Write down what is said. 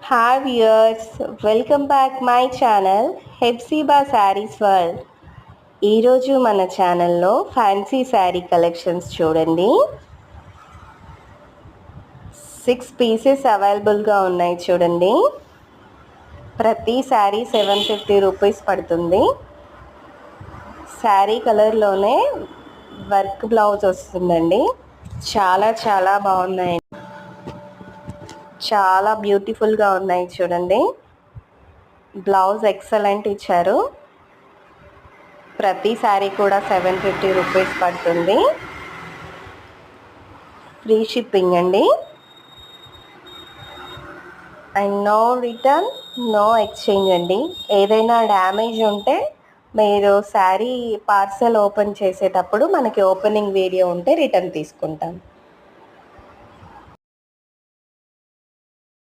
Hi viewers, welcome back my channel Hepsiba saris world. ఈరోజు మన ఛానల్లో ఫ్యాన్సీ శారీ కలెక్షన్స్ చూడండి. 6 పీసెస్ అవైలబుల్గా ఉన్నాయి చూడండి. ప్రతి శారీ 750 రూపీస్ పడుతుంది. శారీ కలర్లోనే వర్క్ బ్లౌజ్ వస్తుందండి. చాలా బాగున్నాయి, చాలా బ్యూటిఫుల్గా ఉన్నాయి చూడండి. బ్లౌజ్ ఎక్సలెంట్ ఇచ్చారు. ప్రతి శారీ కూడా 750 రూపీస్ పడుతుంది. ఫ్రీ షిప్పింగ్ అండి. And no return, no exchange అండి. ఏదైనా డ్యామేజ్ ఉంటే మీరు శారీ పార్సల్ ఓపెన్ చేసేటప్పుడు మనకి ఓపెనింగ్ వీడియో ఉంటే రిటర్న్ తీసుకుంటాం.